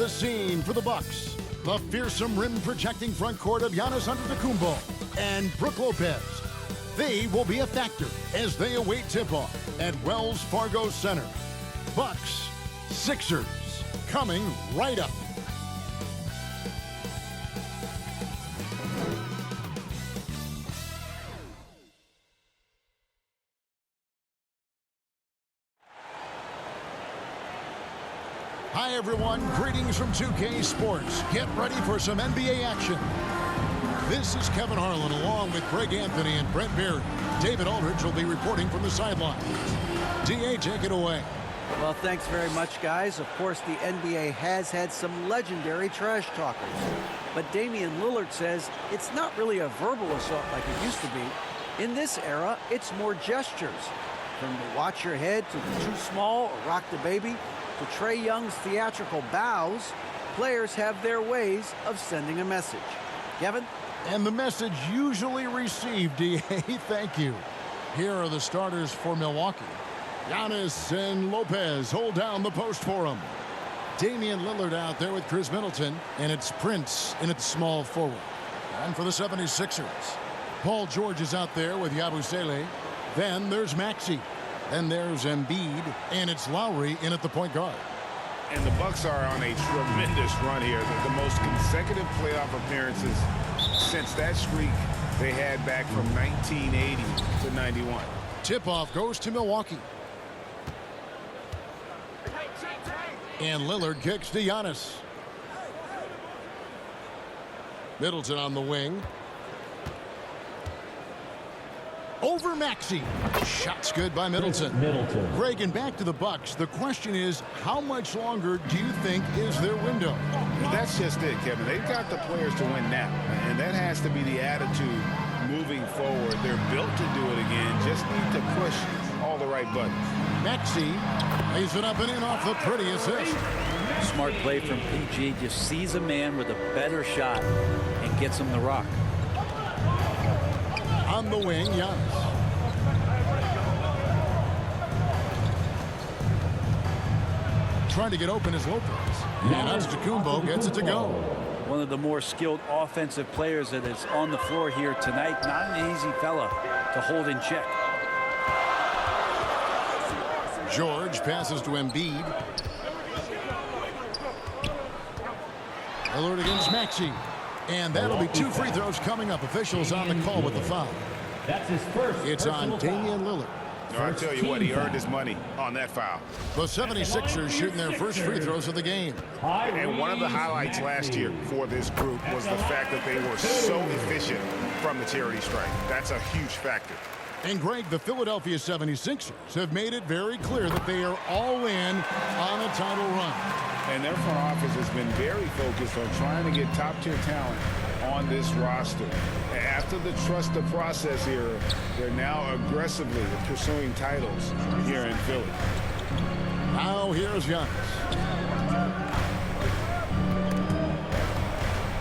the scene for the Bucks. The fearsome rim-protecting front court of Giannis Antetokounmpo and Brook Lopez. They will be a factor as they await tip-off at Wells Fargo Center. Bucks Sixers coming right up. Hi everyone, greetings from 2K Sports. Get ready for some NBA action. This is Kevin Harlan along with Greg Anthony and Brent Barry. David Aldridge will be reporting from the sidelines. DA, take it away. Well, thanks very much, guys. Of course, the NBA has had some legendary trash talkers. But Damian Lillard says it's not really a verbal assault like it used to be. In this era, it's more gestures. From the watch your head to the too small or rock the baby to Trae Young's theatrical bows, players have their ways of sending a message. Kevin? And the message usually received, DA, thank you. Here are the starters for Milwaukee. Giannis and Lopez hold down the post for him. Damian Lillard out there with Chris Middleton, and it's Prince in at small forward. And for the 76ers, Paul George is out there with Yabusele. Then there's Maxey. And there's Embiid, and it's Lowry in at the point guard. And the Bucks are on a tremendous run here. The most consecutive playoff appearances since that streak they had back from 1980 to 91. Tip-off goes to Milwaukee. And Lillard kicks to Giannis. Middleton on the wing. Over Maxey. Shots good by Middleton. Greg, and back to the Bucks. The question is, how much longer do you think is their window? That's just it, Kevin. They've got the players to win now, and that has to be the attitude moving forward. They're built to do it again. Just need to push all the right buttons. Maxey lays it up and in off the pretty assist. Smart play from PG. Just sees a man with a better shot and gets him the rock. On the wing, Giannis. Trying to get open is Lopez. And Antetokounmpo gets it to go. One of the more skilled offensive players that is on the floor here tonight. Not an easy fella to hold in check. George passes to Embiid. Lillard against Maxey. And that'll be 2 free throws coming up. Officials on the call with the foul. That's his first. It's on Damian Lillard. No, I tell you what, he earned his money on that foul. The 76ers shooting their first free throws of the game. And one of the highlights last year for this group was the fact that they were so efficient from the charity strike. That's a huge factor. And Greg, the Philadelphia 76ers have made it very clear that they are all in on a title run. And their front office has been very focused on trying to get top-tier talent on this roster. After the trust the process era, they're now aggressively pursuing titles here in Philly. Now here's Giannis.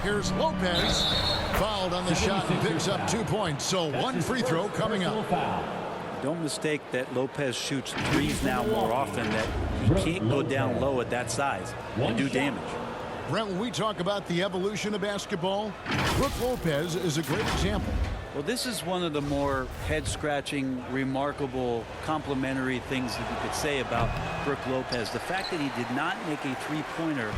Here's Lopez. Fouled on the shot and picks up 2 points. So 1 free throw coming up. Don't mistake that Lopez shoots threes now more often, that he can't go down low at that size and do damage. Brent, when we talk about the evolution of basketball, Brook Lopez is a great example. Well, this is one of the more head-scratching, remarkable, complimentary things that you could say about Brook Lopez. The fact that he did not make a three-pointer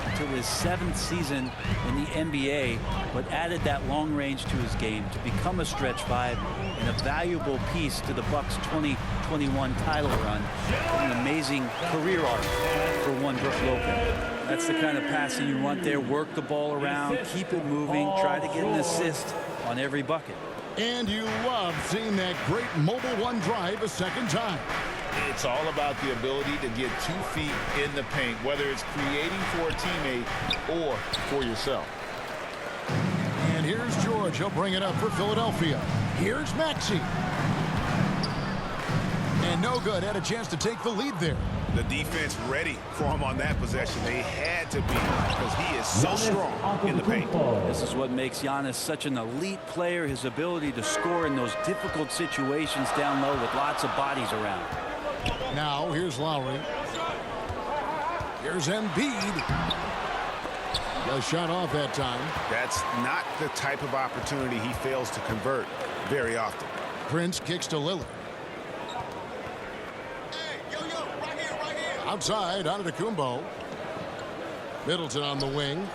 until his 7th season in the NBA, but added that long range to his game to become a stretch 5 and a valuable piece to the Bucks' 2021 title run. An amazing career arc for one Brook Lopez. That's the kind of passing you want there. Work the ball around, keep it moving, try to get an assist on every bucket. And you love seeing that great mobile one drive a second time. It's all about the ability to get 2 feet in the paint, whether it's creating for a teammate or for yourself. And here's George. He'll bring it up for Philadelphia. Here's Maxey. And no good. Had a chance to take the lead there. The defense ready for him on that possession. They had to be, because he is so strong in the paint. This is what makes Giannis such an elite player, his ability to score in those difficult situations down low with lots of bodies around. Now here's Lowry. Here's Embiid. A shot off that time. That's not the type of opportunity he fails to convert very often. Prince kicks to Lillard. Outside, out of the Kumbo. Middleton on the wing.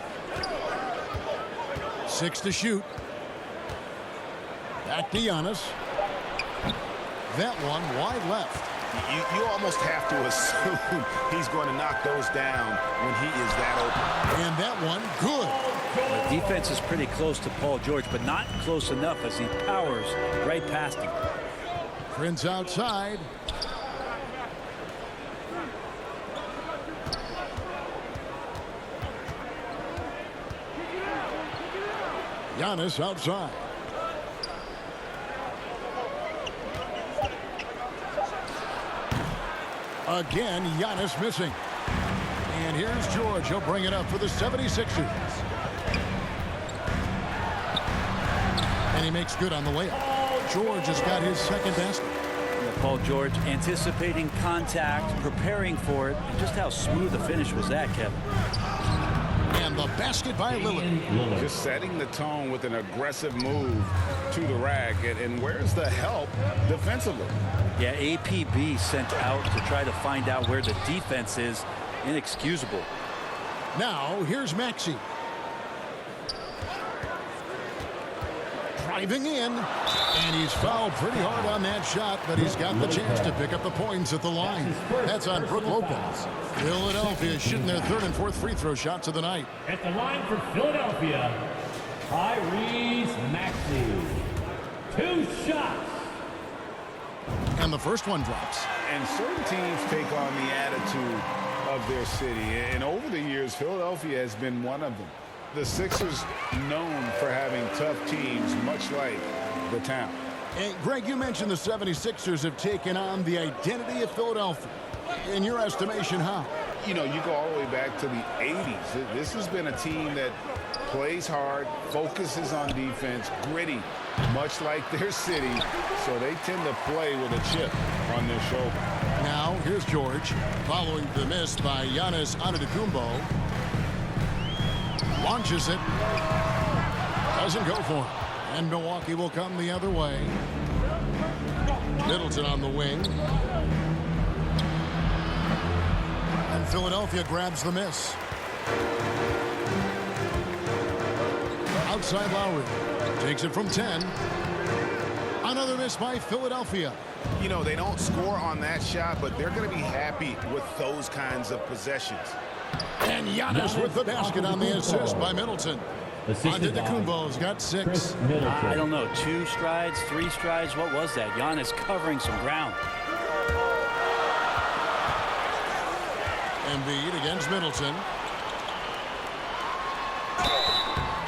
6 to shoot. Back to Giannis. That one wide left. You almost have to assume he's going to knock those down when he is that open. And that one good. The defense is pretty close to Paul George, but not close enough as he powers right past him. Prince outside. Giannis outside. Again, Giannis missing. And here's George. He'll bring it up for the 76ers. And he makes good on the layup. George has got his second basket. Yeah, Paul George anticipating contact, preparing for it. And just how smooth the finish was that, Kevin. And the basket by Lillard. Just setting the tone with an aggressive move to the rack. And where's the help defensively? Yeah, APB sent out to try to find out where the defense is. Inexcusable. Now, here's Maxey. Driving in. And he's fouled pretty hard on that shot, but he's got the chance to pick up the points at the line. That's on Brook Lopez. Philadelphia shooting their third and fourth free throw shots of the night. At the line for Philadelphia, Tyrese Maxey. 2 shots. And the first one drops. And certain teams take on the attitude of their city. And over the years, Philadelphia has been one of them. The Sixers known for having tough teams, much like the town. And Greg, you mentioned the 76ers have taken on the identity of Philadelphia. In your estimation, how? You know, you go all the way back to the 80s. This has been a team that plays hard, focuses on defense, gritty, much like their city. So they tend to play with a chip on their shoulder. Now, here's George. Following the miss by Giannis Antetokounmpo. Launches it. Doesn't go for it. And Milwaukee will come the other way. Middleton on the wing. And Philadelphia grabs the miss. Outside Lowry. Takes it from 10. Another miss by Philadelphia. You know, they don't score on that shot, but they're going to be happy with those kinds of possessions. And Giannis with the basket on the assist by Middleton. Antetokounmpo's got 6. I don't know, 2 strides, 3 strides. What was that? Giannis covering some ground. Embiid against Middleton.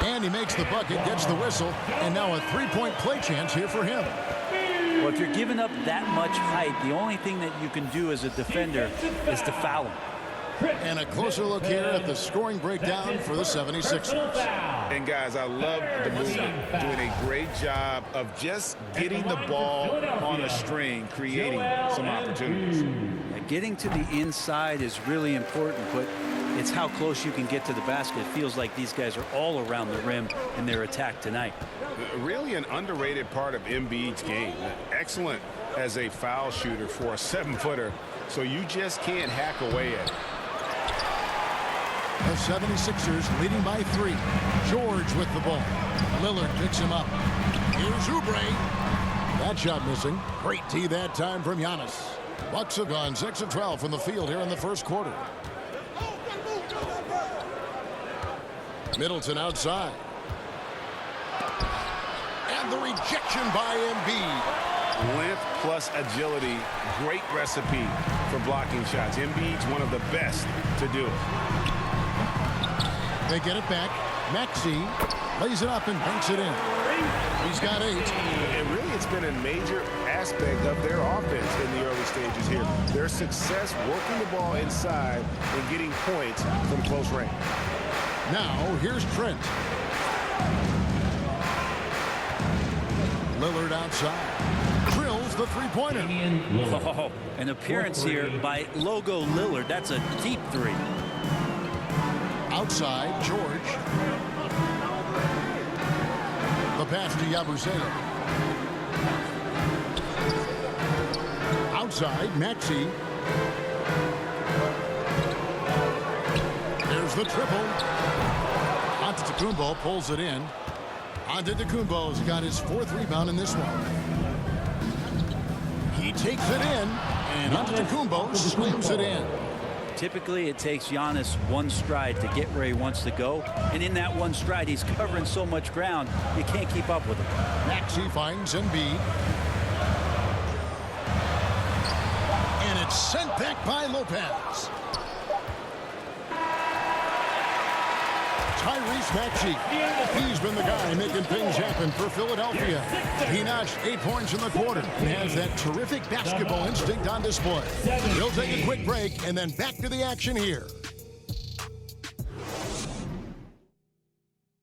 And he makes the bucket, gets the whistle, and now a 3-point play chance here for him. Well, if you're giving up that much height, the only thing that you can do as a defender is to foul him. And a closer look here at the scoring breakdown for the 76ers. And guys, I love the movement, doing a great job of just getting the ball on a string, creating some opportunities. Getting to the inside is really important, but it's how close you can get to the basket. It feels like these guys are all around the rim in their attack tonight. Really an underrated part of Embiid's game. Excellent as a foul shooter for a 7-footer, so you just can't hack away at it. The 76ers leading by 3. George with the ball. Lillard picks him up. Here's Oubre. That shot missing. Great tee that time from Giannis. Bucks have gone 6 of 12 from the field here in the first quarter. Middleton outside. And the rejection by Embiid. Length plus agility, great recipe for blocking shots. Embiid's one of the best to do it. They get it back. Maxey lays it up and banks it in. He's got 8. And really, it's been a major aspect of their offense in the early stages here. Their success working the ball inside and getting points from close range. Now, here's Trent. Lillard outside. Drills the three-pointer. Oh, an appearance here by Logo Lillard. That's a deep 3. Outside, George. The pass to Yabusele. Outside, Maxey. There's the triple. Antetokounmpo pulls it in. Antetokounmpo's got his 4th rebound in this one. He takes it in, and Antetokounmpo slams it in. Typically, it takes Giannis one stride to get where he wants to go. And in that one stride, he's covering so much ground, you can't keep up with him. Maxey finds Embiid. And it's sent back by Lopez. Tyrese Maxey. He's been the guy making things happen for Philadelphia. He notched 8 points in the quarter and has that terrific basketball instinct on display. He'll take a quick break and then back to the action here.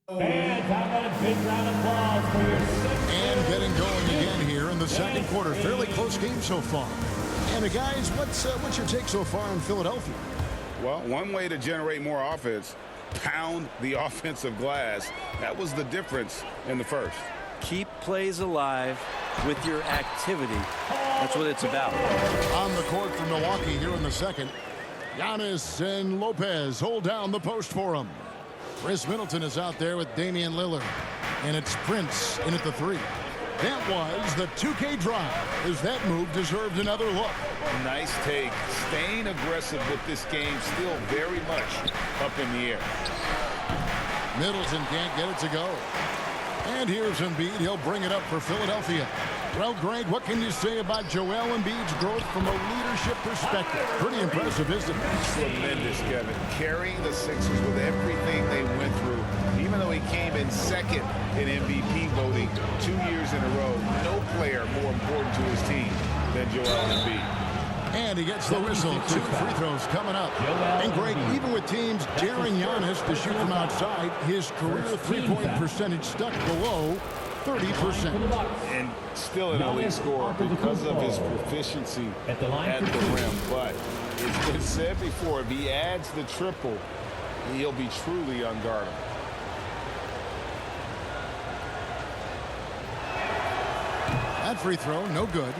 Fans, how about a big round of applause for your And getting going again here in the second quarter. Fairly close game so far. And guys, what's your take so far in Philadelphia? Well, one way to generate more offense, pound the offensive glass. That was the difference in the first. Keep plays alive with your activity. That's what it's about. On the court for Milwaukee here in the second. Giannis and Lopez hold down the post for him. Chris Middleton is out there with Damian Lillard. And it's Prince in at the 3. That was the 2K drive, as that move deserved another look. Nice take. Staying aggressive with this game, still very much up in the air. Middleton can't get it to go. And here's Embiid. He'll bring it up for Philadelphia. Well, Greg, what can you say about Joel Embiid's growth from a leadership perspective? Pretty impressive, isn't it? Tremendous, Kevin. Carrying the Sixers with everything they went through. Even though he came in second in MVP voting 2 years in a row, no player more important to his team than Joel Embiid. And he gets the whistle. 2 free throws coming up. And Greg, even with teams daring Giannis to shoot from outside, his career three-point percentage stuck below 30%. And still an elite scorer because of his proficiency at the rim. But it's been said before, if he adds the triple, he'll be truly unguardable. That free throw, no good.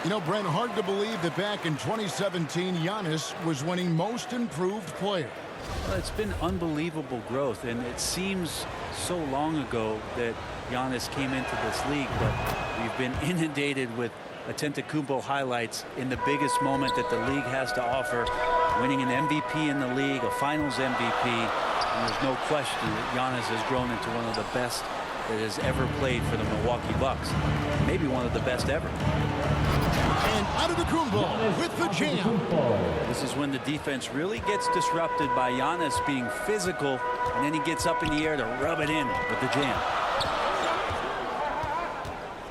You know, Brent, hard to believe that back in 2017, Giannis was winning Most Improved Player. Well, it's been unbelievable growth, and it seems so long ago that Giannis came into this league, but we've been inundated with Antetokounmpo highlights in the biggest moment that the league has to offer, winning an MVP in the league, a Finals MVP, and there's no question that Giannis has grown into one of the best that has ever played for the Milwaukee Bucks, maybe one of the best ever. And Antetokounmpo with the jam. This is when the defense really gets disrupted by Giannis being physical, and then he gets up in the air to rub it in with the jam.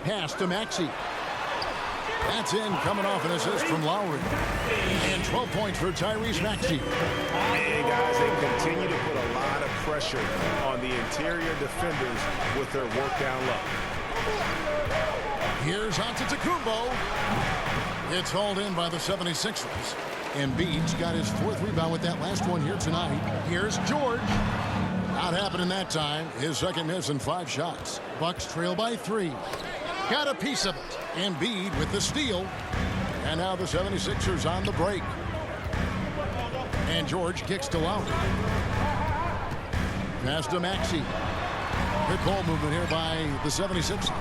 Pass to Maxey. That's in, coming off an assist from Lowry. And 12 points for Tyrese Maxey. And guys, they continue to put a lot of pressure on the interior defenders with their work down low. Here's Antetokounmpo. It's hauled in by the 76ers. Embiid's got his 4th rebound with that last one here tonight. Here's George. Not happening that time. His second miss in 5 shots. Bucks trail by 3. Got a piece of it. Embiid with the steal. And now the 76ers on the break. And George kicks to Lowry. Pass to Maxey. Good ball movement here by the 76ers.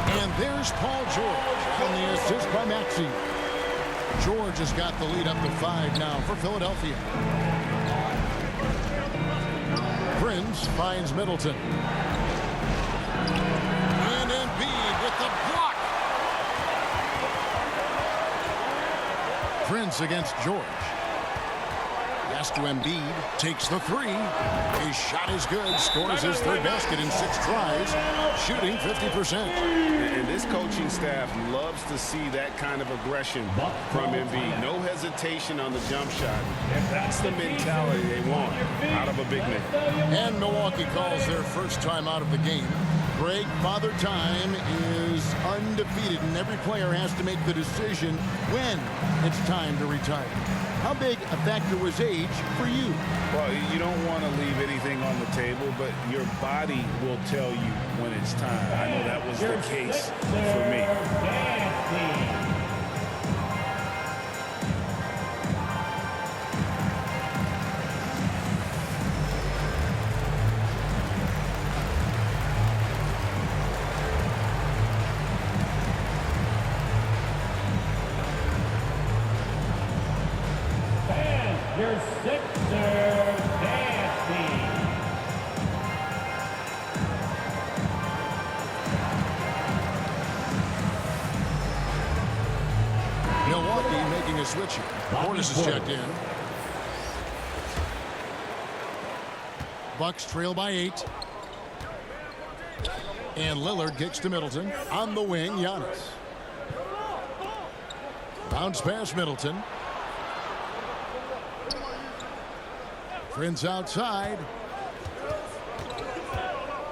And there's Paul George on the assist by Maxey. George has got the lead up to 5 now for Philadelphia. Prince finds Middleton. And Embiid with the block. Prince against George. Pass to Embiid. Takes the 3. His shot is good. Scores his 3rd basket in 6 tries. Shooting 50%. And this coaching staff loves to see that kind of aggression from Embiid. No hesitation on the jump shot. That's the mentality they want out of a big man. And Milwaukee calls their first time out of the game. Greg, Father Time is undefeated, and every player has to make the decision when it's time to retire. How big a factor was age for you? Well, you don't want to leave anything on the table, but your body will tell you when it's time. I know that was the case for me. Your Sixers, Nancy. Milwaukee making a switch here. Portis is checked in. Bucks trail by 8. And Lillard kicks to Middleton. On the wing, Giannis. Bounce past Middleton. Prince outside.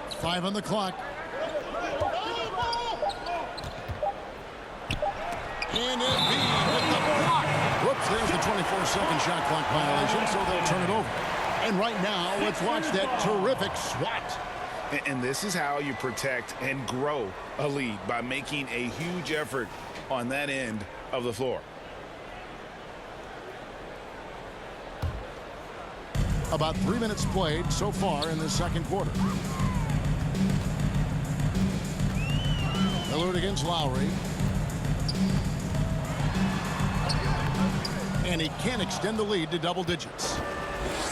5 on the clock. And Embiid with the block. Whoops, there's the 24-second shot clock violation, so they'll turn it over. And right now, let's watch that terrific swat. And this is how you protect and grow a lead, by making a huge effort on that end of the floor. About 3 minutes played so far in the second quarter. Lillard against Lowry. And he can't extend the lead to double digits.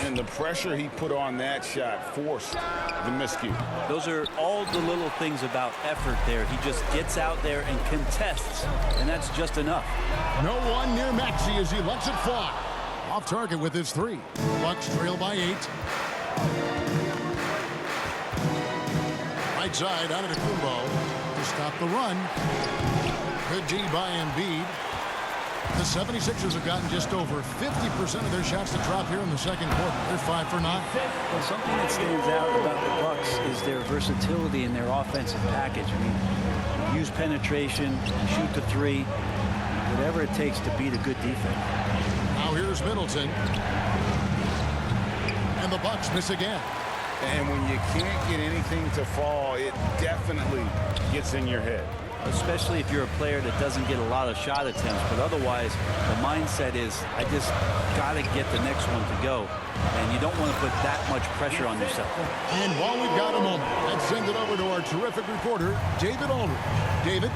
And the pressure he put on that shot forced the miscue. Those are all the little things about effort there. He just gets out there and contests, and that's just enough. No one near Maxey as he lets it fly. Off target with his 3. Bucks trail by 8. Right side out of the Kumbo to stop the run. Good D by Embiid. The 76ers have gotten just over 50% of their shots to drop here in the second quarter. They're 5 for 9. Well, something that stands out about the Bucks is their versatility in their offensive package. I mean, use penetration, shoot the 3, whatever it takes to beat a good defense. Now here's Middleton. And the Bucks miss again. And when you can't get anything to fall, it definitely gets in your head. Especially if you're a player that doesn't get a lot of shot attempts. But otherwise, the mindset is, I just got to get the next one to go. And you don't want to put that much pressure on yourself. And while we've got a moment, let's send it over to our terrific reporter, David Aldridge. David?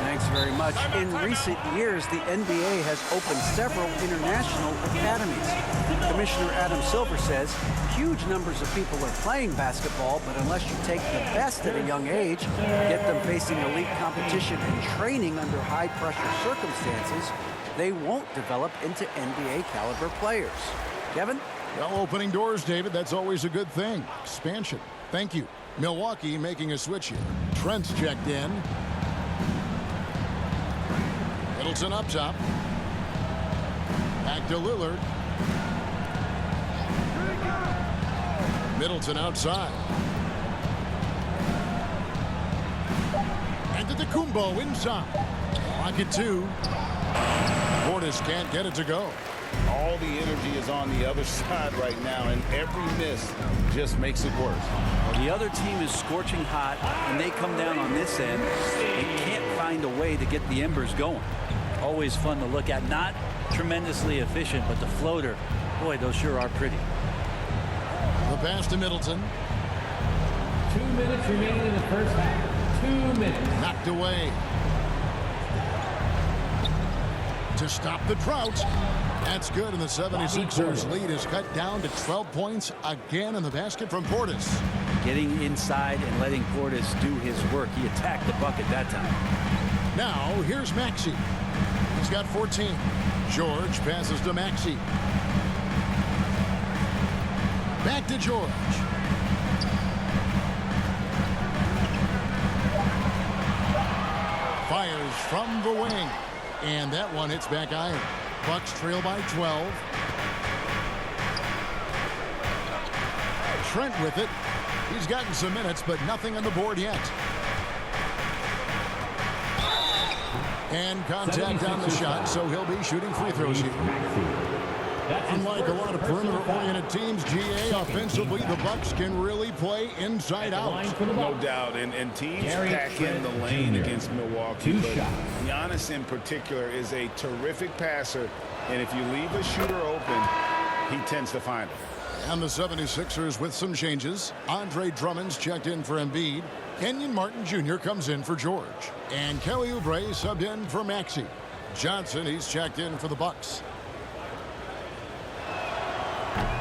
Thanks very much. In recent years, the NBA has opened several international academies. Commissioner Adam Silver says huge numbers of people are playing basketball, but unless you take the best at a young age, get them facing elite competition and training under high-pressure circumstances, they won't develop into NBA-caliber players. Kevin? Well, opening doors, David, that's always a good thing. Expansion. Thank you. Milwaukee making a switch here. Trent's checked in. Middleton up top. Back to Lillard. Middleton outside. And to the Kumbo inside. Pocket 2. Portis can't get it to go. All the energy is on the other side right now, and every miss just makes it worse. Well, the other team is scorching hot, and they come down on this end. They can't find a way to get the embers going. Always fun to look at. Not tremendously efficient, but the floater, boy, those sure are pretty. The pass to Middleton. 2 minutes remaining in the first half. 2 minutes. Knocked away. To stop the drought. That's good, and the 76ers lead is cut down to 12 points again in the basket from Portis. Getting inside and letting Portis do his work. He attacked the bucket that time. Now, here's Maxey. He's got 14. George passes to Maxey. Back to George. Fires from the wing. And that one hits back iron. Bucks trail by 12. Trent with it. He's gotten some minutes, but nothing on the board yet. And contact on the shot, so he'll be shooting free throws here. Unlike a lot of perimeter-oriented teams, GA, offensively, the Bucks can really play inside out. No doubt, and teams pack in the lane against Milwaukee. But Giannis in particular is a terrific passer, and if you leave a shooter open, he tends to find it. And the 76ers with some changes. Andre Drummond's checked in for Embiid. Kenyon Martin Jr. comes in for George. And Kelly Oubre subbed in for Maxey. Johnson, he's checked in for the Bucks.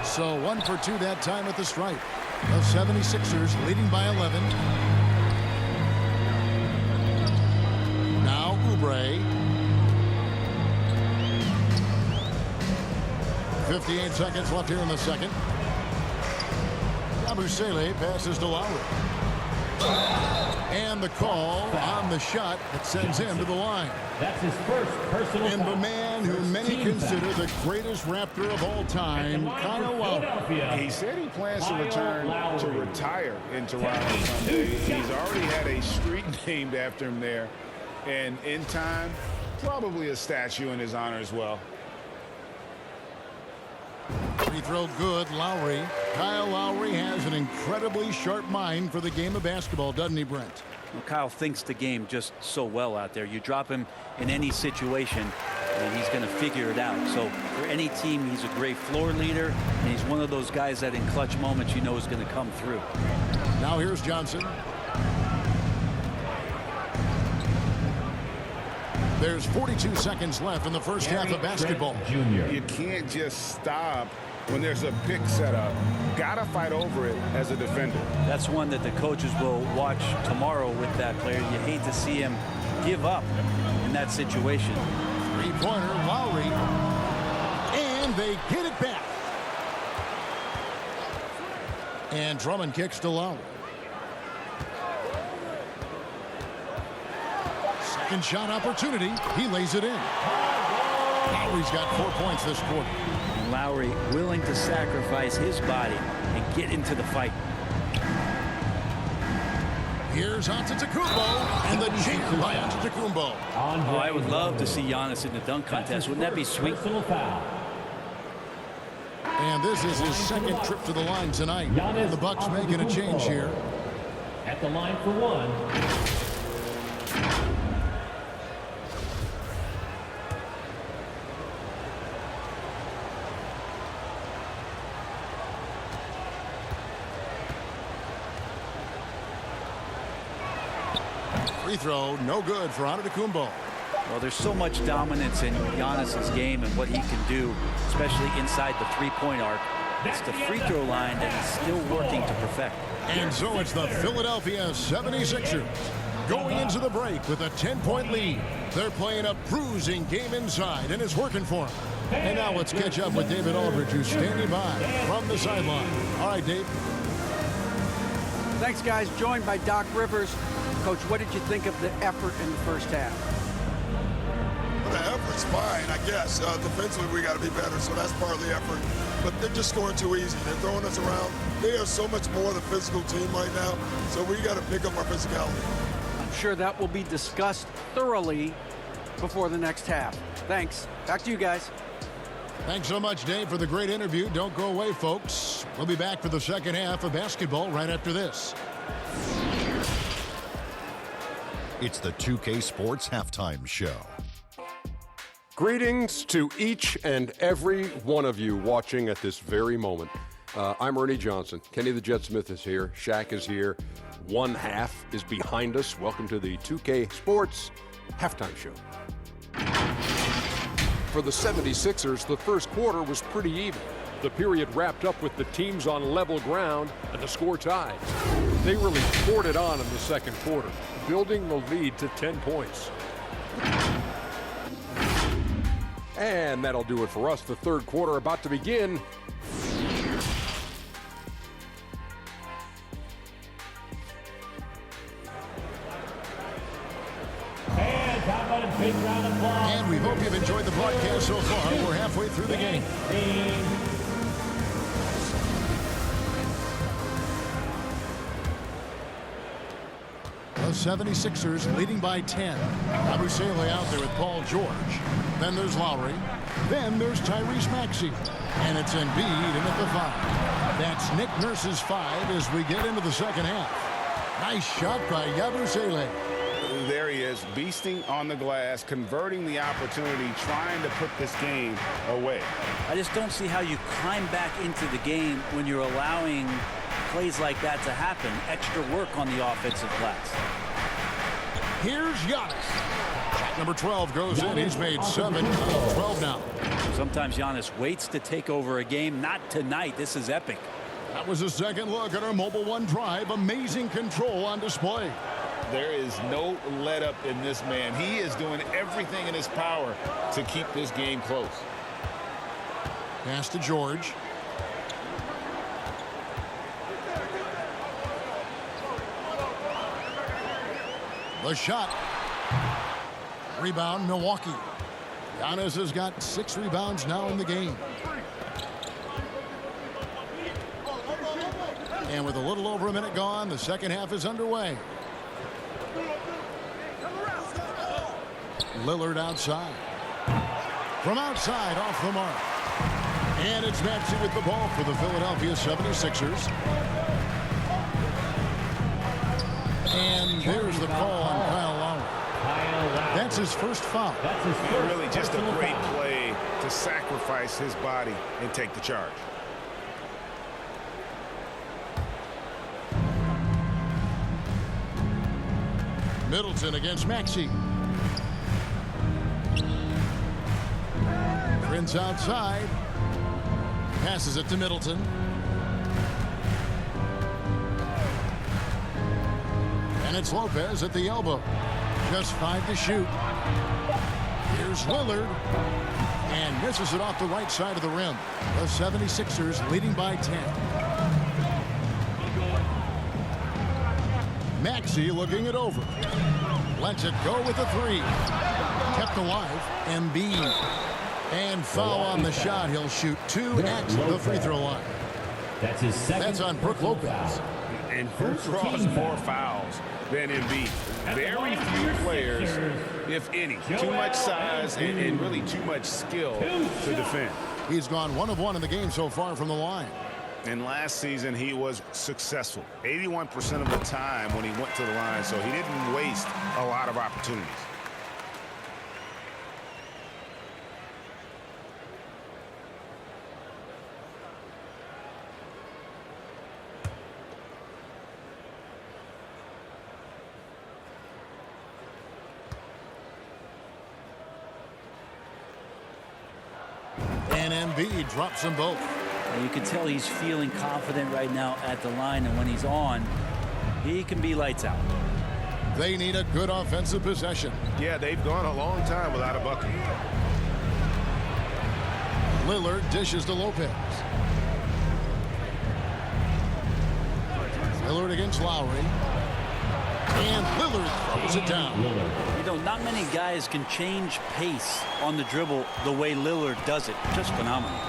So 1 for 2 that time at the stripe. The 76ers leading by 11. Now Oubre. 58 seconds left here in the second. Abusele passes to Lowry. And the call on the shot that sends him to the line. That's his first personal And the foul. man who many consider the greatest Raptor of all time, Kyle Lowry. He said he plans to return to retire in Toronto someday. He's already had a street named after him there. And in time, probably a statue in his honor as well. Free throw good, Lowry. Kyle Lowry has an incredibly sharp mind for the game of basketball, doesn't he, Brent? Well, Kyle thinks the game just so well out there. You drop him in any situation, and he's going to figure it out. So for any team, he's a great floor leader, and he's one of those guys that in clutch moments you know is going to come through. Now here's Johnson. There's 42 seconds left in the first half of basketball. You can't just stop when there's a pick set up. Gotta fight over it as a defender. That's one that the coaches will watch tomorrow with that player. You hate to see him give up in that situation. Three-pointer, Lowry. And they get it back. And Drummond kicks to Lowry. Second shot opportunity. He lays it in. Lowry's got 4 points this quarter. And Lowry willing to sacrifice his body and get into the fight. Here's Antetokounmpo, and the jam by Antetokounmpo. Oh, I would love to see Giannis in the dunk contest. Wouldn't that be sweet? Personal foul. And this is his second trip to the line tonight. The Bucks making a change here. At the line for one. Free throw, no good for Antetokounmpo. Well, there's so much dominance in Giannis's game and what he can do, especially inside the three-point arc. It's the free throw line that he's still working to perfect. And so it's the Philadelphia 76ers going into the break with a 10-point lead. They're playing a bruising game inside, and it's working for them. And now let's catch up with David Aldridge, who's standing by from the sideline. All right, Dave. Thanks, guys. Joined by Doc Rivers. Coach, what did you think of the effort in the first half? Well, the effort's fine, I guess. Defensively, we got to be better, so that's part of the effort. But they're just scoring too easy. They're throwing us around. They are so much more the physical team right now, so we got to pick up our physicality. I'm sure that will be discussed thoroughly before the next half. Thanks. Back to you guys. Thanks so much, Dave, for the great interview. Don't go away, folks. We'll be back for the second half of basketball right after this. It's the 2K Sports Halftime Show. Greetings to each and every one of you watching at this very moment. I'm Ernie Johnson. Kenny the Jet Smith is here. Shaq is here. One half is behind us. Welcome to the 2K Sports Halftime Show. For the 76ers, the first quarter was pretty even. The period wrapped up with the teams on level ground and the score tied. They really poured it on in the second quarter, building the lead to 10 points. And that'll do it for us. The third quarter about to begin. And we hope you've enjoyed the broadcast so far. We're halfway through the game. The The 76ers leading by 10. Abusele out there with Paul George. Then there's Lowry. Then there's Tyrese Maxey. And it's Embiid in at the 5. That's Nick Nurse's 5 as we get into the second half. Nice shot by Abusele. There he is, beasting on the glass, converting the opportunity, trying to put this game away. I just don't see how you climb back into the game when you're allowing plays like that to happen. Extra work on the offensive glass. Here's Giannis. Shot number 12 goes in. He's made 7 out of 12 now. Sometimes Giannis waits to take over a game. Not tonight. This is epic. That was a second look at our Mobile One drive. Amazing control on display. There is no let up in this man. He is doing everything in his power to keep this game close. Pass to George. The shot. Rebound, Milwaukee. Giannis has got 6 rebounds now in the game. And with a little over a minute gone, the second half is underway. Lillard outside. From outside, off the mark. And it's Maxey with the ball for the Philadelphia 76ers. And there's the call on Kyle Lowry. That's his first foul. Really just a great play to sacrifice his body and take the charge. Middleton against Maxey. Prince outside. Passes it to Middleton. And it's Lopez at the elbow. Just 5 to shoot. Here's Lillard. And misses it off the right side of the rim. The 76ers leading by 10. Maxey looking it over. Lets it go with a 3. Kept alive. Embiid. And foul on the shot. He'll shoot 2 at the free throw line. That's his second. That's on Brook Lopez. And who draws more fouls than Embiid? Very few players, if any. Too much size and really too much skill to defend. He's gone 1 of 1 in the game so far from the line. And last season, he was successful. 81% of the time when he went to the line, so he didn't waste a lot of opportunities. And Embiid drops them both. You can tell he's feeling confident right now at the line, and when he's on, he can be lights out. They need a good offensive possession. Yeah, they've gone a long time without a bucket. Lillard dishes to Lopez. Lillard against Lowry. And Lillard throws it down. You know, not many guys can change pace on the dribble the way Lillard does it. Just phenomenal.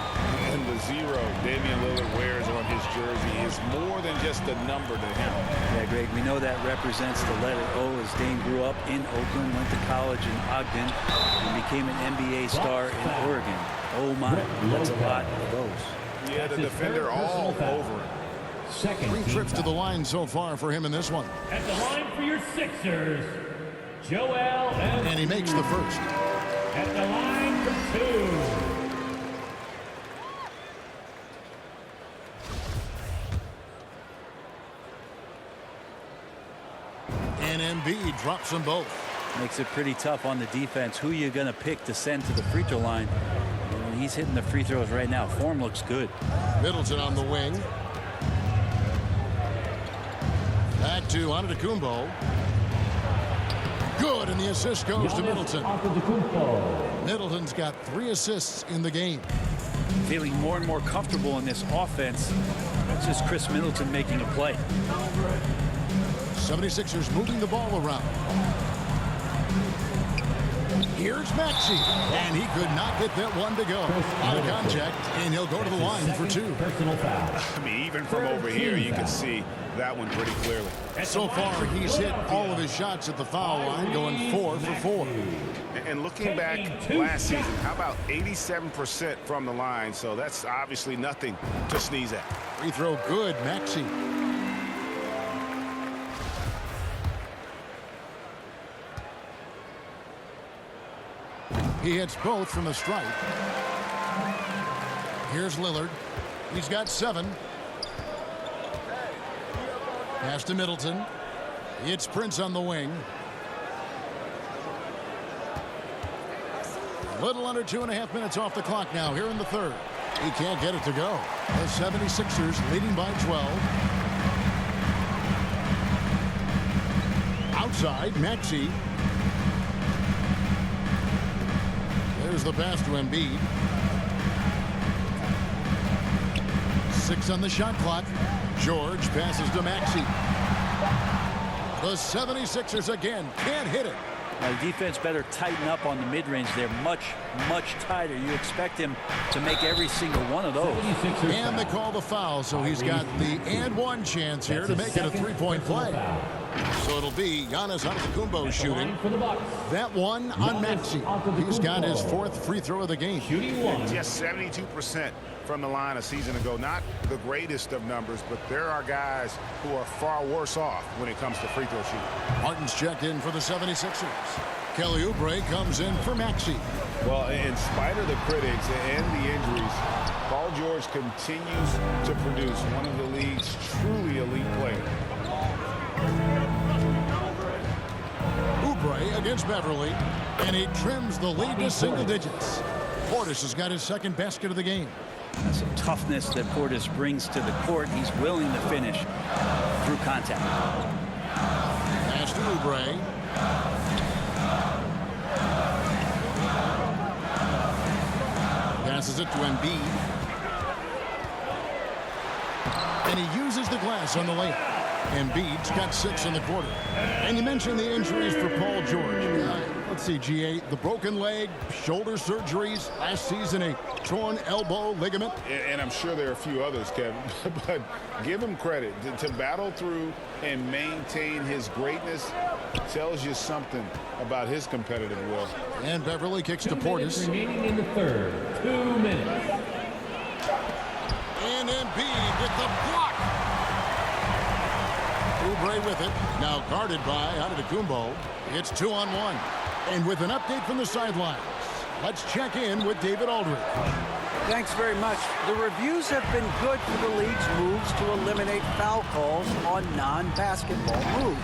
And the 0 Damian Lillard wears on his jersey is more than just a number to him. Yeah, Greg, we know that represents the letter O, as Dame grew up in Oakland, went to college in Ogden, and became an NBA star in Oregon. Oh my, that's a lot of those. Yeah, the defender all over it. Second 3 trips to the line so far for him in this one. At the line for your Sixers, Joel Embiid. And he makes the first. At the line for 2. And Embiid drops them both. Makes it pretty tough on the defense. Who you going to pick to send to the free throw line? And he's hitting the free throws right now. Form looks good. Middleton on the wing. Back to Antetokounmpo. Good, and the assist goes to Middleton. Middleton's got 3 assists in the game. Feeling more and more comfortable in this offense. That's just Chris Middleton making a play. 76ers moving the ball around. Here's Maxey, and he could not get that one to go. Out of contact, and he'll go to the line for 2. Personal foul. I mean, even from over here, you can see that one pretty clearly. So far, he's hit all of his shots at the foul line, going 4 for 4. And looking back last season, how about 87% from the line? So that's obviously nothing to sneeze at. Free throw good, Maxey. He hits both from the stripe. Here's Lillard. He's got 7. Pass to Middleton. It's Prince on the wing. Little under 2.5 minutes off the clock now here in the third. He can't get it to go. The 76ers leading by 12. Outside, Maxey. There's the pass to Embiid. 6 on the shot clock. George passes to Maxey. The 76ers again can't hit it. Now, the defense better tighten up on the mid-range. They're much, much tighter. You expect him to make every single one of those. And they call the foul, so he's got the and one chance here to make it a 3-point play. So it'll be Giannis Antetokounmpo shooting. That one on Maxey. He's got his 4th free throw of the game. Just 72% from the line a season ago. Not the greatest of numbers, but there are guys who are far worse off when it comes to free throw shooting. Martin's checked in for the 76ers. Kelly Oubre comes in for Maxey. Well, in spite of the critics and the injuries, Paul George continues to produce one of the league's truly elite players. Oubre against Beverly, and he trims the lead to single digits. Portis has got his 2nd basket of the game. That's some toughness that Portis brings to the court. He's willing to finish through contact. Pass to Oubre. Passes it to Embiid. And he uses the glass on the layup. Embiid's got 6 in the quarter. And you mentioned the injuries for Paul George. Let's see, GA, the broken leg, shoulder surgeries, last season a torn elbow ligament. And I'm sure there are a few others, Kevin, but give him credit. To battle through and maintain his greatness tells you something about his competitive will. And Beverly kicks to Portis. Remaining in the third. 2 minutes. And Embiid with the block. Oubre with it. Now guarded by Antetokounmpo. It's 2-on-1. And with an update from the sidelines, let's check in with David Aldridge. Thanks very much. The reviews have been good for the league's moves to eliminate foul calls on non-basketball moves.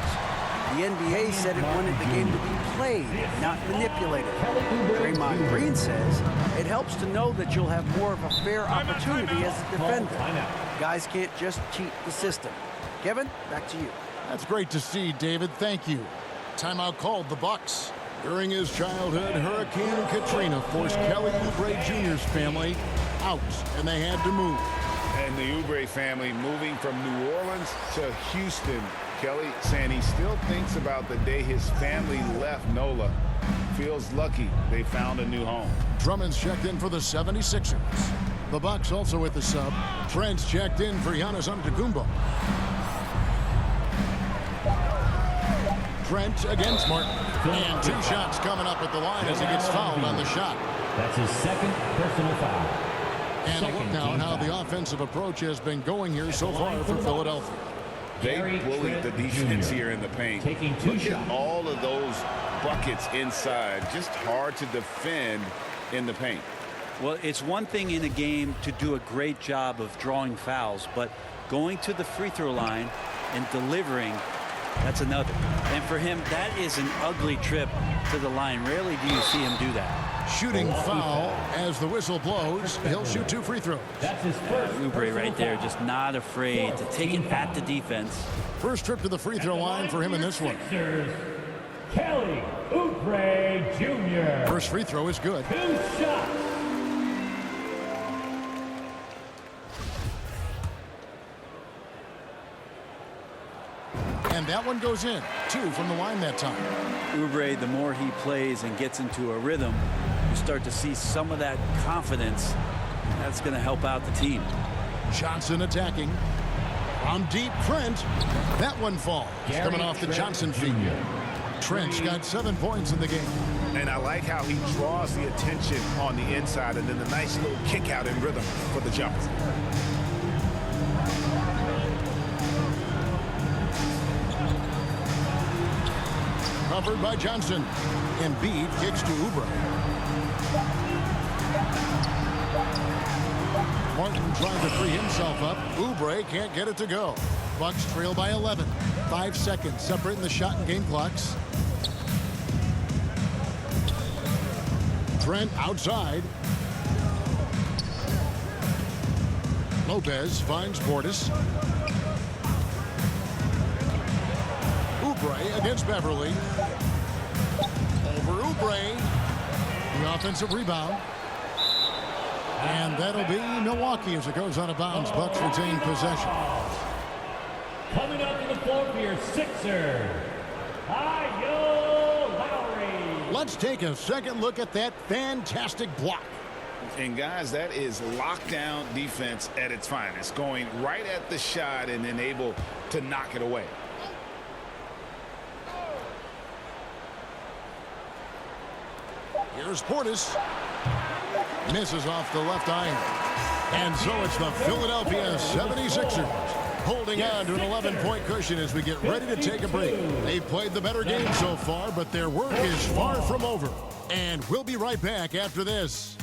The NBA said it wanted the game to be played, not manipulated. Draymond Green says it helps to know that you'll have more of a fair opportunity as a defender. Guys can't just cheat the system. Kevin, back to you. That's great to see, David. Thank you. Timeout called the Bucks. During his childhood, Hurricane Katrina forced Kelly Oubre Jr.'s family out, and they had to move. And the Oubre family moving from New Orleans to Houston. Kelly saying he still thinks about the day his family left NOLA. Feels lucky they found a new home. Drummond's checked in for the 76ers. The Bucks also with the sub. Trent's checked in for Giannis Antetokounmpo. Trent against Martin. And 2 shots coming up at the line as he gets fouled on the shot. That's his 2nd personal foul. And a look now at how the offensive approach has been going here so far for Philadelphia. They bullied the defense here in the paint. Taking 2 Look shots. at all of those buckets inside. Just hard to defend in the paint. Well, it's one thing in a game to do a great job of drawing fouls, but going to the free throw line and delivering, that's another. And for him, that is an ugly trip to the line. Rarely do you see him do that. Shooting foul as the whistle blows. He'll shoot 2 free throws. That's his first. Oubre right there, just not afraid to take it at the defense. First trip to the free throw line for him in this one. Sixers, Kelly Oubre Jr. First free throw is good. 2 shots. And that one goes in. 2 from the line that time. Oubre, the more he plays and gets into a rhythm, you start to see some of that confidence. That's going to help out the team. Johnson attacking. From deep, Trent. That one falls. Coming off the Johnson feed. Trent's got 7 points in the game. And I like how he draws the attention on the inside, and then the nice little kick out in rhythm for the jumper. Covered by Johnson. Embiid kicks to Oubre. Martin trying to free himself up. Oubre can't get it to go. Bucks trail by 11. 5 seconds separating the shot and game clocks. Trent outside. Lopez finds Portis. Oubre against Beverly. Over Oubre. The offensive rebound. And that'll be Milwaukee as it goes out of bounds. Bucks retain possession. Coming up to the floor for your Sixers, Kyle Lowry. Let's take a second look at that fantastic block. And guys, that is lockdown defense at its finest, going right at the shot and then able to knock it away. Here's Portis. Misses off the left iron. And so it's the Philadelphia 76ers holding on to an 11-point cushion as we get ready to take a break. They've played the better game so far, but their work is far from over. And we'll be right back after this.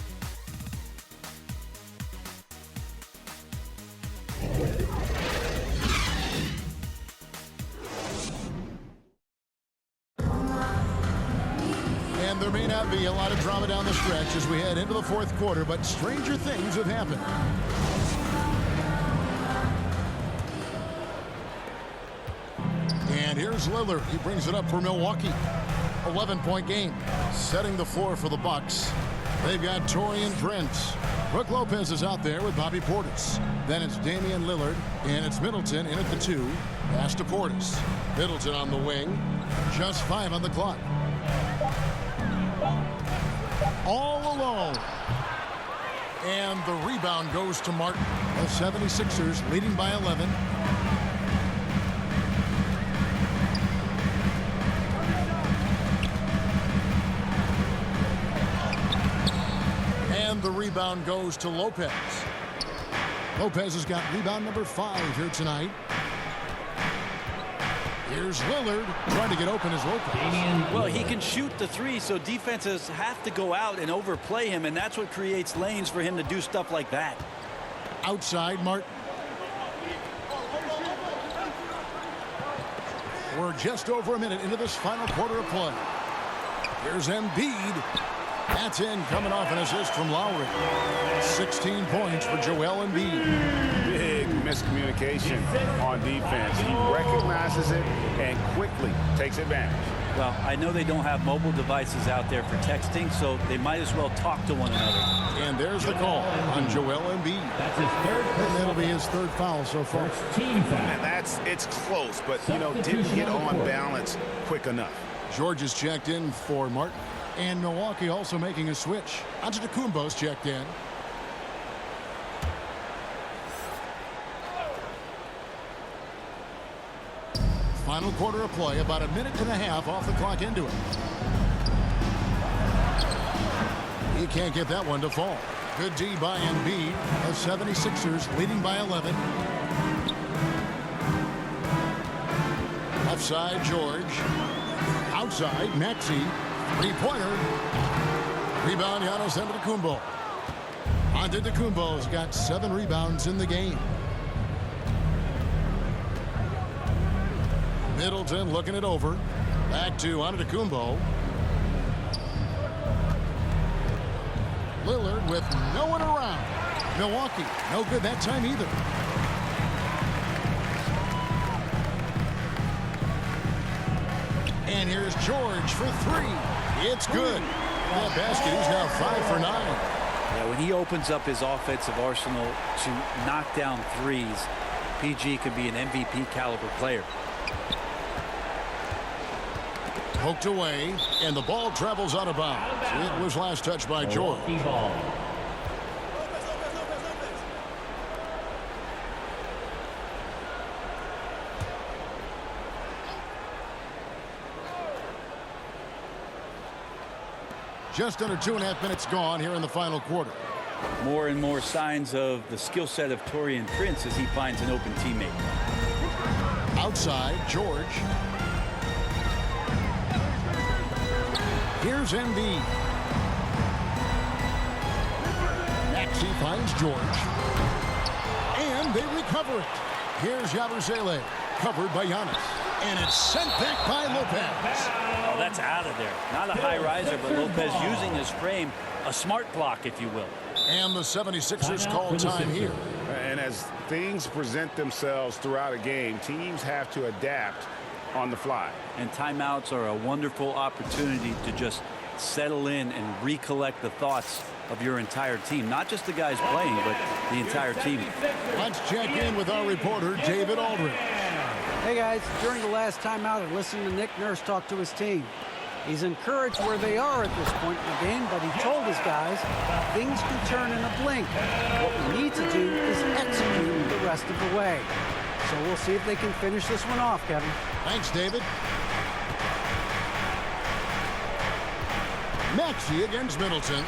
And there may not be a lot of drama down the stretch as we head into the fourth quarter, but stranger things have happened. And here's Lillard. He brings it up for Milwaukee. 11-point game. Setting the floor for the Bucks. They've got Taurean Prince. Brook Lopez is out there with Bobby Portis. Then it's Damian Lillard, and it's Middleton in at the 2. Pass to Portis. Middleton on the wing. Just 5 on the clock. All alone. And the rebound goes to Martin. The 76ers leading by 11. And the rebound goes to Lopez. Lopez has got rebound number 5 here tonight. Here's Lillard trying to get open as Lopez. Well, he can shoot the 3, so defenses have to go out and overplay him, and that's what creates lanes for him to do stuff like that. Outside, Martin. We're just over a minute into this final quarter of play. Here's Embiid. That's in, coming off an assist from Lowry. 16 points for Joel Embiid. Big miscommunication on defense. He recognizes it and quickly takes advantage. Well, I know they don't have mobile devices out there for texting, so they might as well talk to one another. And there's the call on Joel Embiid. That's his third. And that'll be his 3rd foul so far. Team foul. And it's close, but, didn't get on balance quick enough. George is checked in for Martin. And Milwaukee also making a switch. Antetokounmpo's checked in. Final quarter of play, about a minute and a half off the clock into it. He can't get that one to fall. Good D by Embiid. The 76ers leading by 11. Left side, George. Outside, Maxey. 3-pointer. Rebound, Giannis Antetokounmpo. Antetokounmpo's got 7 rebounds in the game. Middleton looking it over. Back to Antetokounmpo. Lillard with no one around. Milwaukee, no good that time either. And here's George for 3. It's good. That basket, he's now 5 for 9. Yeah, when he opens up his offensive arsenal to knock down threes, PG could be an MVP caliber player. Poked away, and the ball travels out of bounds. It was last touched by George. Ball. Just under 2.5 minutes gone here in the final quarter. More and more signs of the skill set of Taurean Prince as he finds an open teammate. Outside, George. Here's Embiid. Maxey finds George. And they recover it. Here's Yabusele, covered by Giannis. And it's sent back by Lopez. Oh, that's out of there. Not a high riser, but Lopez using his frame, a smart block, if you will. And the 76ers call time here. And as things present themselves throughout a game, teams have to adapt on the fly. And timeouts are a wonderful opportunity to just settle in and recollect the thoughts of your entire team. Not just the guys playing, but the entire team. Let's check in with our reporter, David Aldridge. Hey guys, during the last timeout, I listened to Nick Nurse talk to his team. He's encouraged where they are at this point in the game, but he told his guys things can turn in a blink. What we need to do is execute the rest of the way. So we'll see if they can finish this one off, Kevin. Thanks, David. Maxey against Middleton.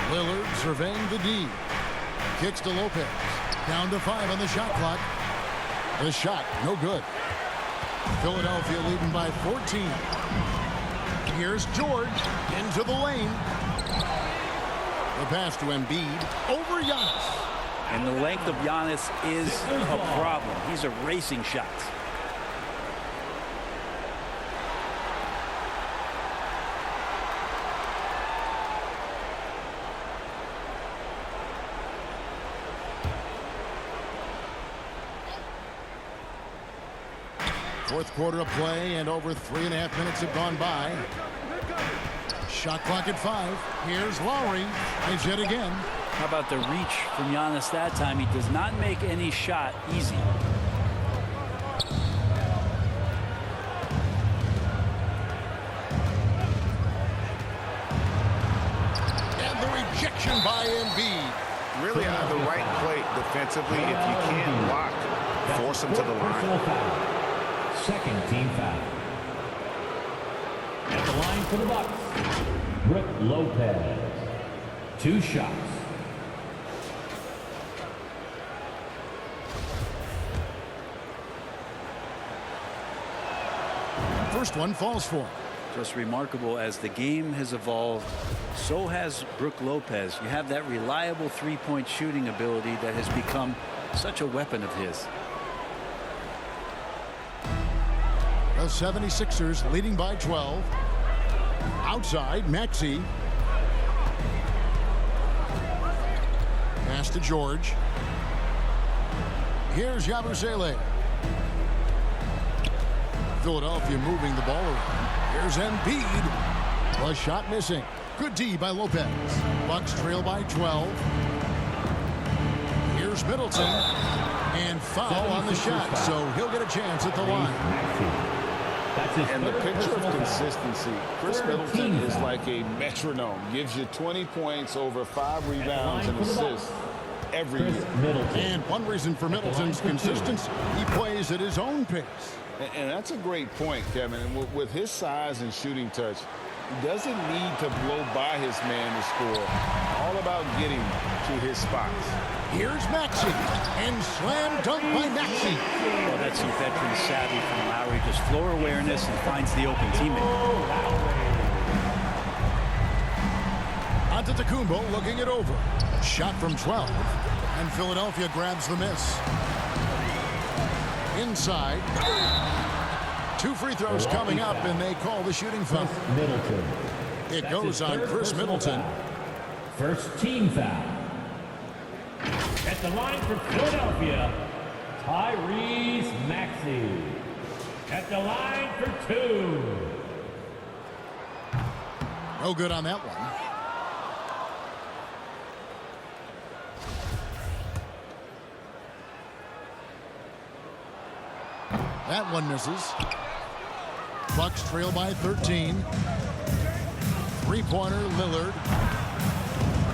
Lillard surveying the D. Kicks to Lopez. Down to 5 on the shot clock. The shot, no good. Philadelphia leading by 14. Here's George into the lane. The pass to Embiid over Giannis. And the length of Giannis is a problem. He's erasing shots. Fourth quarter of play, and over 3.5 minutes have gone by. Shot clock at 5. Here's Lowry. Plays yet again. How about the reach from Giannis that time? He does not make any shot easy. And the rejection by Embiid. Really on the right plate defensively. If you can't block, force them to the line. Second team foul. At the line for the Bucks, Brook Lopez. 2 shots. First one falls for him. Just remarkable as the game has evolved, so has Brook Lopez. You have that reliable three-point shooting ability that has become such a weapon of his. The 76ers leading by 12. Outside, Maxey. Pass to George. Here's Yabusele. Philadelphia moving the ball around. Here's Embiid. The shot missing. Good D by Lopez. Bucks trail by 12. Here's Middleton. And foul on the shot, so he'll get a chance at the line. And the picture of consistency, Chris Middleton is like a metronome. Gives you 20 points, over 5 rebounds and assists every year. And one reason for Middleton's consistency, he plays at his own pace. And that's a great point, Kevin. And with his size and shooting touch, he doesn't need to blow by his man to score. All about getting to his spots. Here's Maxey, and slam dunk by Maxey. Well, that's some veteran savvy from Lowry. Just floor awareness and finds the open teammate. Antetokounmpo looking it over. Shot from 12, and Philadelphia grabs the miss. Inside. 2 free throws coming up, and they call the shooting foul. Middleton. It goes on Chris Middleton. First team foul. At the line for Philadelphia, Tyrese Maxey. At the line for 2. No good on that one. That one misses. Bucks trail by 13. Three-pointer, Lillard.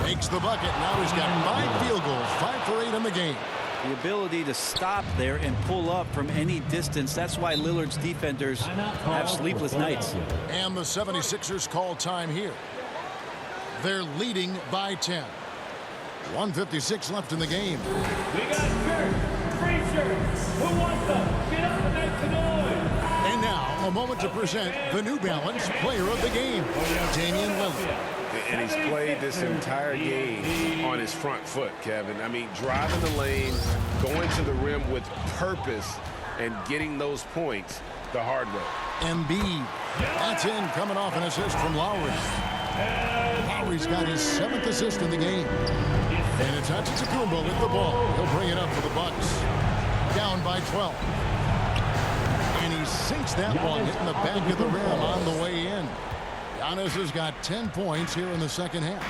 Makes the bucket. Now he's got 5 field goals, 5 for 8 in the game. The ability to stop there and pull up from any distance. That's why Lillard's defenders have sleepless nights. And the 76ers call time here. They're leading by 10. 1:56 left in the game. We got shirts, free shirts. Who wants them? Get up and make some noise. And now, a moment to present the New Balance Player of the Game, Damian Lillard. And he's played this entire game on his front foot, Kevin. I mean, driving the lane, going to the rim with purpose, and getting those points the hard way. Embiid. That's in, coming off an assist from Lowry. Lowry's got his 7th assist in the game. And it's Antetokounmpo with the ball. He'll bring it up for the Bucks. Down by 12. And he sinks that one, hitting the back of the rim on the way in. Giannis has got 10 points here in the second half.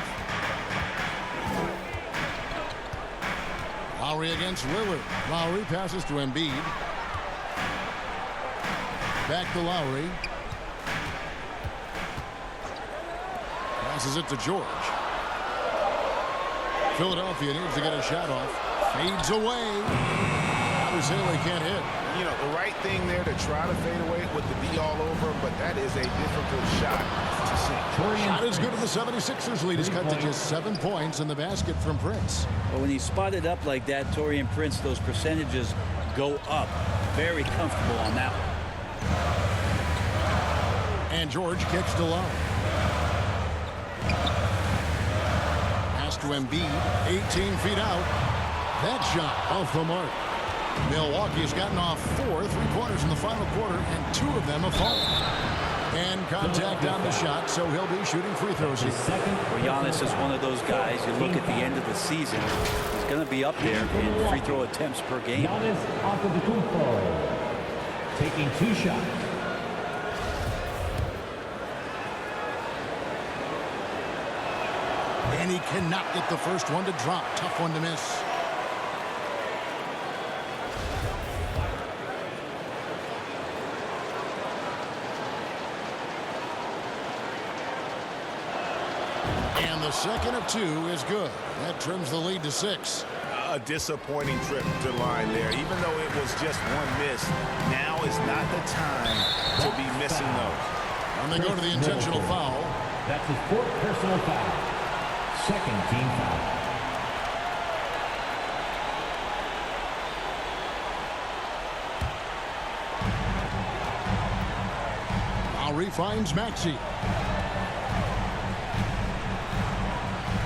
Lowry against Lillard. Lowry passes to Embiid. Back to Lowry. Passes it to George. Philadelphia needs to get a shot off. Fades away. Haley can't hit. You know, the right thing there to try to fade away with the D all over, but that is a difficult shot to see. Shot is good, and the 76ers lead is cut to just 7 points in the basket from Prince. But when he's spotted up like that, Taurean Prince, those percentages go up. Very comfortable on that one. And George kicks to Lowry. Pass to Embiid, 18 feet out. That shot off the mark. Milwaukee's gotten off 4 3-pointers in the final quarter, and 2 of them have fallen. And contact on the shot, so he'll be shooting free throws here. Well, Giannis is one of those guys, you look at the end of the season, he's going to be up there in free throw attempts per game. Giannis Antetokounmpo taking 2 shots. And he cannot get the first one to drop. Tough one to miss. And the second of 2 is good. That trims the lead to 6. A disappointing trip to line there. Even though it was just one miss, now is not the time to be missing those. And they go to the intentional foul. That's his 4th personal foul. 2nd team foul. Lowry finds Maxey.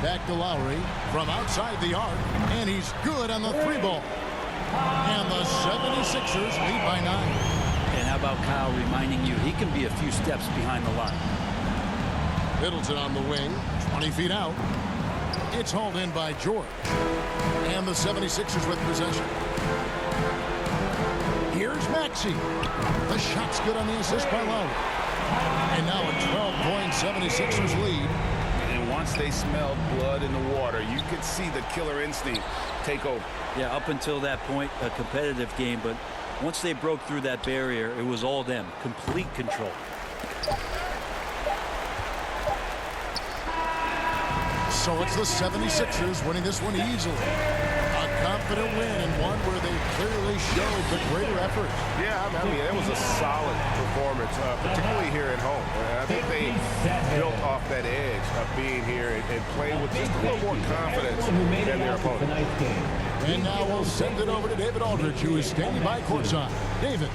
Back to Lowry from outside the arc, and he's good on the 3-ball. And the 76ers lead by 9. And how about Kyle reminding you he can be a few steps behind the line. Middleton on the wing, 20 feet out. It's hauled in by George. And the 76ers with possession. Here's Maxey. The shot's good on the assist by Lowry. And now a 12-point 76ers lead. And once they smelled blood in the water, you could see the killer instinct take over. Yeah, up until that point, a competitive game, but once they broke through that barrier, it was all them. Complete control. So it's the 76ers winning this one easily. A confident win and one where they clearly showed the greater effort. Yeah, I mean, it was a solid performance, particularly here at home. I think they built off that edge of being here and played with just a little more confidence than their opponent. And now we'll send it over to David Aldridge, who is standing by courtside. David.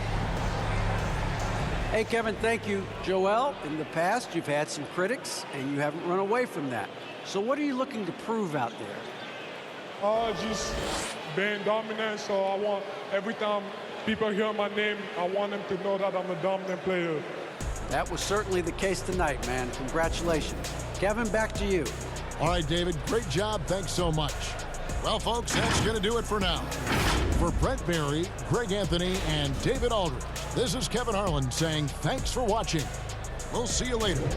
Hey, Kevin, thank you. Joel, in the past, you've had some critics, and you haven't run away from that. So what are you looking to prove out there? Just being dominant. So I want, every time people hear my name, I want them to know that I'm a dominant player. That was certainly the case tonight, man. Congratulations. Kevin, back to you. All right, David, great job. Thanks so much. Well, folks, that's going to do it for now. For Brent Barry, Greg Anthony, and David Aldridge, this is Kevin Harlan saying thanks for watching. We'll see you later.